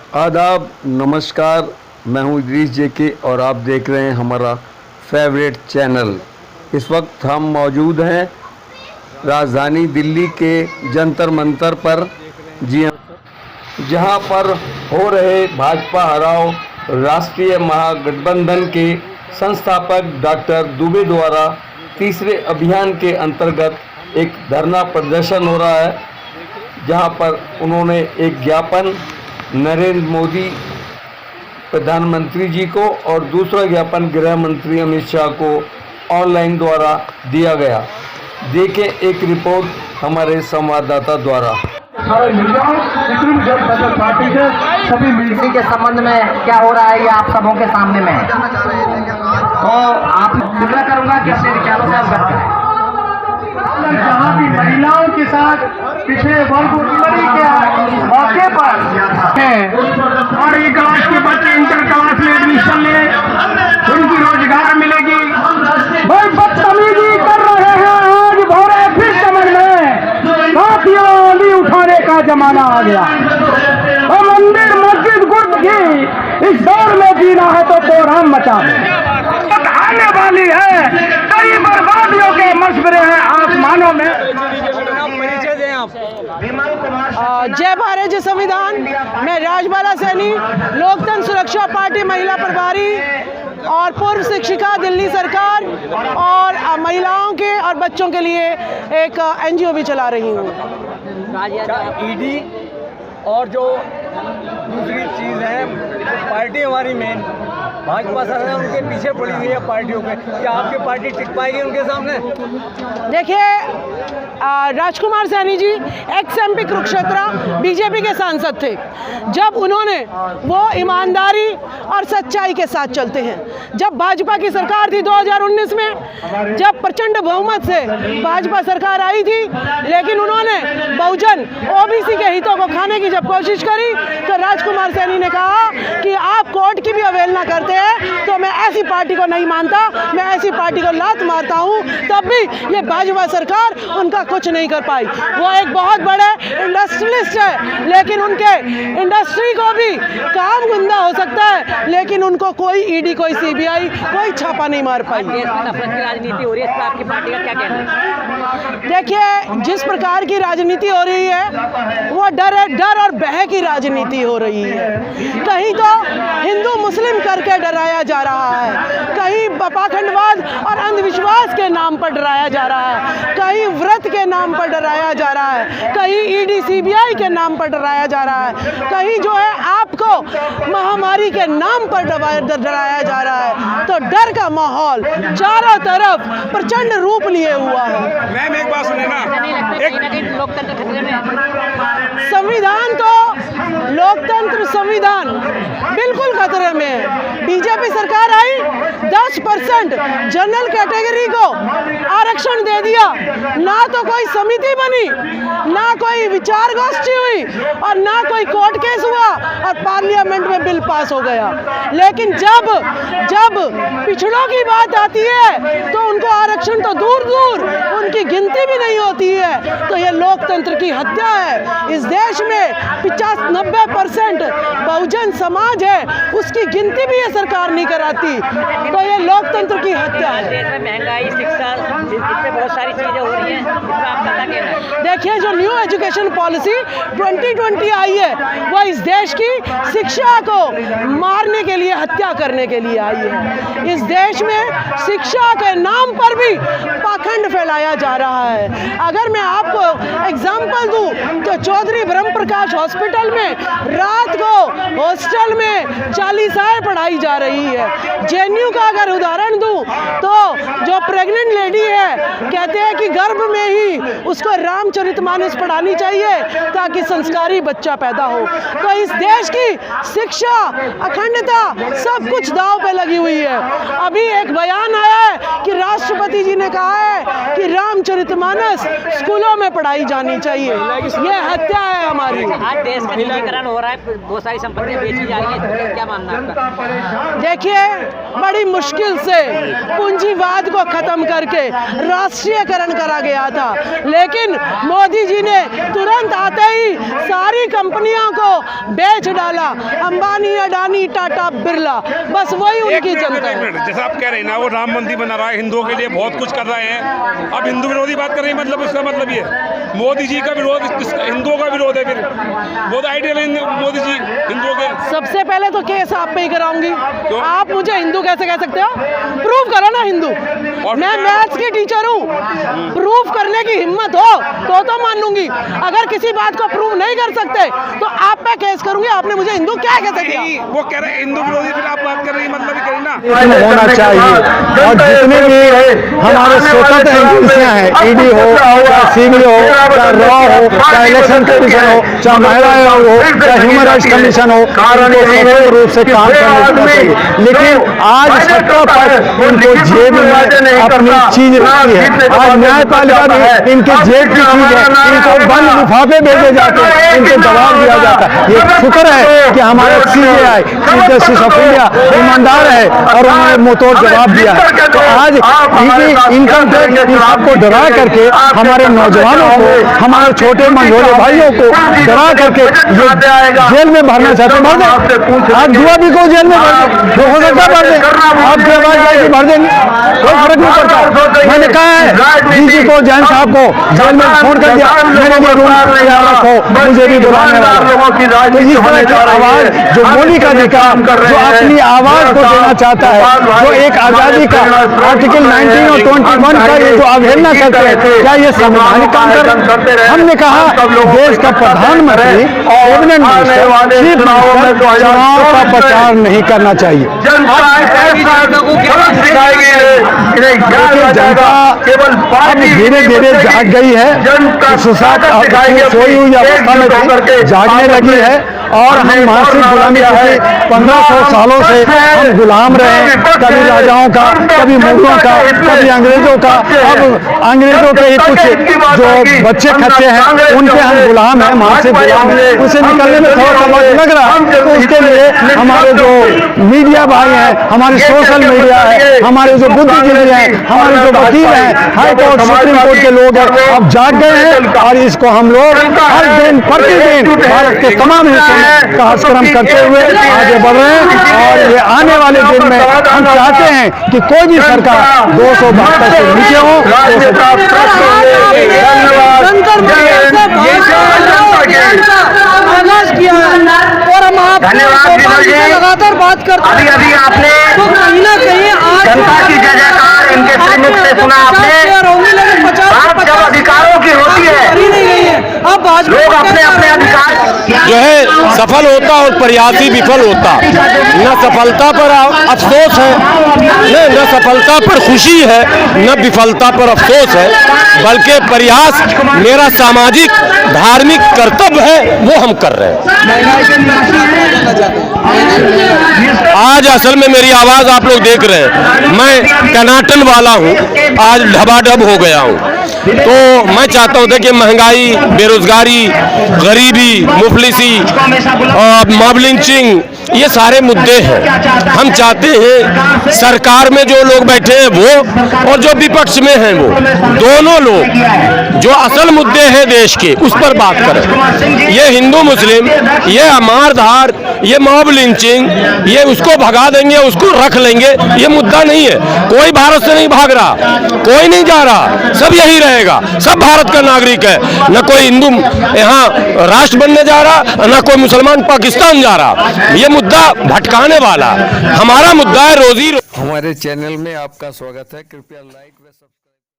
आदाब, नमस्कार। मैं हूं इदरीस जेके और आप देख रहे हैं हमारा फेवरेट चैनल। इस वक्त हम मौजूद हैं राजधानी दिल्ली के जंतर मंतर पर, जी हाँ, जहां पर हो रहे भाजपा हराओ राष्ट्रीय महागठबंधन के संस्थापक डॉक्टर दुबे द्वारा तीसरे अभियान के अंतर्गत एक धरना प्रदर्शन हो रहा है, जहां पर उन्होंने एक ज्ञापन नरेंद्र मोदी प्रधानमंत्री जी को और दूसरा ज्ञापन गृह मंत्री अमित शाह को ऑनलाइन द्वारा दिया गया। देखें एक रिपोर्ट हमारे संवाददाता द्वारा। इसी के संबंध में क्या हो रहा है ये आप सबों के सामने में है, तो आप निवेदन करूंगा कि अपने विचारों से अवगत करें। जहाँ भी महिलाओं के साथ पिछड़े वर्ग के मौके पर और एक क्लास के बच्चे इंटर क्लास में एडमिशन ले, उनकी रोजगार मिलेगी। भाई बदतमीजी कर रहे हैं आज भोरे फिर समझ में साथियों भी उठाने का जमाना आ गया। और मंदिर मस्जिद गुट की इस दौर में जीना है तो कोहराम मचा आने वाली है। कई बर्बादियों के मशवरे हैं आसमानों में। जय भारत जय संविधान। मैं राजबाला सैनी, लोकतंत्र सुरक्षा पार्टी महिला प्रभारी और पूर्व शिक्षिका दिल्ली सरकार और महिलाओं के और बच्चों के लिए एक एनजीओ भी चला रही हूँ। ईडी और जो दूसरी चीज़ है, पार्टी हमारी मेन भाजपा सरकार उनके पीछे पड़ी हुई है पार्टियों के, क्या आपकी पार्टी टिक पाएगी उनके सामने? देखिए, Rajkumar Saini ji x MP Kurukshetra BJP के सांसद थे। जब उन्होंने वो ईमानदारी और सच्चाई के साथ चलते हैं। जब भाजपा की सरकार थी 2019 में, जब प्रचंड बहुमत से भाजपा सरकार आई थी, लेकिन उन्होंने बहुजन ओबीसी के हितों को खाने की जब कोशिश करी तो राजकुमार सैनी ने कहा कि आप कोर्ट की भी अवहेलना करते हैं तो मैं ऐसी पार्टी को नहीं मानता, मैं ऐसी पार्टी को लात मारता हूं। तब भी ये भाजपा सरकार उनका कुछ नहीं कर पाई। वो एक बहुत बड़े इंडस्ट्रियलिस्ट है, लेकिन उनके इंडस्ट्री को भी काम गुंदा हो सकता है, लेकिन उनको कोई ईडी, कोई सीबीआई, कोई छापा नहीं मार पाई। राजनीति हो रही है, इस पर आपकी पार्टी का क्या कहना है? देखिए, जिस प्रकार की राजनीति हो रही है वो डर और भय की राजनीति हो रही है। कहीं तो हिंदू मुस्लिम करके डराया जा रहा है, कहीं पाखंडवाद और अंधविश्वास के नाम पर डराया जा रहा है, कहीं व्रत के नाम पर डराया जा रहा है, कहीं ईडी सीबीआई के नाम पर डराया जा रहा है, कहीं जो है आपको महामारी के नाम पर डराया जा रहा है। तो डर का माहौल चारों तरफ प्रचंड रूप लिए हुआ है। मैम एक बात सुने ना, लोकतंत्र खतरे में, संविधान तो लोकतंत्र संविधान बिल्कुल खतरे में है। बीजेपी सरकार आई, 10% जनरल कैटेगरी को आरक्षण दे दिया। ना तो कोई समिति बनी, ना कोई विचार गोष्ठी हुई और ना कोई कोर्ट केस हुआ और पार्लियामेंट में बिल पास हो गया। लेकिन जब पिछड़ों की बात आती है तो उनको आरक्षण तो दूर दूर उनकी गिनती भी नहीं होती है। तो ये लोकतंत्र की हत्या है। इस देश में 50-90% बहुजन समाज है, उसकी गिनती भी ये सरकार नहीं कराती। तो ये लोकतंत्र की हत्या है। देश में महंगाई, शिक्षा, इससे बहुत सारी चीजें हो रही हैं, इस पर आपका क्या कहना है? देखिए, जो न्यू एजुकेशन पॉलिसी 2020 आई है वो इस देश की शिक्षा को मारने के लिए, हत्या करने के लिए आई है। इस देश में शिक्षा के नाम पर भी पाखंड फैलाया जा रहा है। अगर मैं आपको एग्जाम्पल दूं तो चौधरी ब्रह्म प्रकाश हॉस्पिटल में रात को हॉस्टल में 40 पढ़ाई जा रही है। जेएनयू का अगर उदाहरण दूं तो जो प्रेग्नेंट लेडी है, कहते हैं कि गर्भ में ही उसको रामचरितमानस पढ़ानी चाहिए ताकि संस्कारी बच्चा पैदा हो। तो इस देश की शिक्षा, अखंडता, सब कुछ दांव पे लगी हुई है। अभी एक बयान आया है कि राष्ट्रपति जी ने कहा है कि रामचरितमानस स्कूलों में पढ़ाई जानी चाहिए। ये हत्या है हमारी। आज देश का निजीकरण हो रहा है, बहुत सारी संपत्तियां बेची जा रही है, क्या मानना है आपका? देखिए, बड़ी मुश्किल से पूंजीवाद को खत्म करके राष्ट्रीयकरण करा गया था, लेकिन मोदी जी ने तुरंत आते ही सारी कंपनियों को बेच डाला। अंबानी, अडानी, टाटा, बिरला, बस वही उनकी जनता है। जैसा आप कह रहे हैं ना, वो राम मंदिर बना रहा है, हिंदुओं के लिए बहुत कुछ कर रहे हैं। अब हिंदू विरोधी बात कर रहे हैं, मतलब इसका मतलब ये मोदी जी का विरोध हिंदुओं का विरोध है। फिर वो तो आइडियल है मोदी जी हिंदुओं के। सबसे पहले तो केस आप पे ही कराऊंगी। आप मुझे हिंदू कैसे कह सकते हो? प्रूव करो ना हिंदू। मैं मैथ्स की टीचर हूँ, प्रूव करने की हिम्मत हो तो मान लूंगी। अगर किसी बात को प्रूव नहीं कर सकते तो आप पे केस करूंगी। आपने मुझे हिंदू क्या कहते दिया? वो कह रहे हैं हिंदू विरोधी, फिर आप बात कर रही है, मतलब ही करें ना होना चाहिए। और जितने भी हमारे स्वतंत्र एजेंसियां हैं, ईडी हो, चाहे सीबीआई हो, चाहे रॉ हो, चाहे इलेक्शन कमीशन हो, चाहे महिला आयोग हो, चाहे ह्यूमन राइट्स कमीशन हो, उनको स्वतंत्र रूप से काम करना चाहिए। लेकिन आज सत्ता पर उनको जेब में अपनी चीज रखती है। आज न्यायपालिका भी इनके जेब की चीज है, इनको बंद लिफाफे भेजे जाते हैं, इनको दबाव दिया जाता है। ये शुक्र है कि हमारा CJI, chief justice of India, ईमानदार है और उन्होंने मुंहतोड़ जवाब दिया है। तो आज इनकम टैक्स इन सबको डरा करके हमारे नौजवानों को, हमारे छोटे मंझोले भाइयों को डरा करके ये जेल में भरना चाहते, भर दें। आज दुआ भी को जेल में भर दें, जो हो सकता भर दें। आपकी आवाज जाएगी, भर देंगे, कोई फर्क नहीं पड़ता। मैंने कहा है DG को, जैन साहब को जेल में फोन कर दिया, मैंने ये रूल तैयार रखो, मुझे भी बुलाने वाला। तो इस तरह की आवाज जो मौलिक अधिकार, जो अपनी आवाज को देना चाहता है, जो एक आजादी का आर्टिकल 19 और 21 का ये जो अवहेलना करते हैं, क्या ये संवैधानिक काम कर रहे हैं? हमने कहा देश का प्रधानमंत्री, कैबिनेट मिनिस्टर, चीफ मिनिस्टर चुनाव का प्रचार नहीं करना चाहिए। जनता अब धीरे धीरे जाग गई है, सोई हुई अवस्था में थी, जागने लगी है। और हम मानसिक गुलामी, 1500 सालों से हम गुलाम रहे, कभी राजाओं का, कभी मुगलों का, कभी अंग्रेजों का। अब अंग्रेजों के ही कुछ जो बच्चे खच्चे हैं उनके हम गुलाम हैं, मानसिक गुलाम हैं। उसे निकलने में थोड़ा सा वक्त लग रहा है। तो उसके लिए हमारे जो मीडिया भाई हैं, हमारी सोशल मीडिया है, हमारे जो बुद्धिजीवी हैं, हमारे जो वकील हैं, हाई कोर्ट, सुप्रीम कोर्ट के लोग हैं, अब जाग गए हैं। और इसको हम लोग हर दिन प्रतिदिन भारत के तमाम हिस्सों में कार्यक्रम करते हुए आगे बढ़ रहे हैं। और ये आने वाले दिन में हम चाहते हैं कि कोई भी सरकार 272 से नीचे हो। और हम आप लगातार बात करते हैं। अभी आपने तो कहीं ना कहीं आज जनता की जयकार इनके मुख से सुना आपने। बात जब अधिकारों की होती है, लोग अपने अपने अधिकार जो है सफल होता और प्रयासी विफल होता। न सफलता पर अफसोस है, न सफलता पर खुशी है, न विफलता पर अफसोस है, बल्कि प्रयास मेरा सामाजिक धार्मिक कर्तव्य है, वो हम कर रहे हैं। आज असल में मेरी आवाज आप लोग देख रहे हैं, मैं टनाटन वाला हूँ, आज ढबाढब हो गया हूँ। तो मैं चाहता हूँ कि महंगाई, बेरोजगारी, गरीबी, मुफलिसी और मॉब लिंचिंग, ये सारे मुद्दे हैं। हम चाहते हैं सरकार में जो लोग बैठे हैं वो, और जो विपक्ष में हैं वो, दोनों लोग जो असल मुद्दे हैं देश के, उस पर बात करें। ये हिंदू मुस्लिम, ये मारधार, ये मॉब लिंचिंग, ये उसको भगा देंगे, उसको रख लेंगे, ये मुद्दा नहीं है। कोई भारत से नहीं भाग रहा, कोई नहीं जा रहा, सब यही रहेगा, सब भारत का नागरिक है। न कोई हिंदू यहाँ राष्ट्र बनने जा रहा, न कोई मुसलमान पाकिस्तान जा रहा। ये मुद्दा भटकाने वाला, हमारा मुद्दा है रोजी। हमारे चैनल में आपका स्वागत है, कृपया लाइक व सब्सक्राइब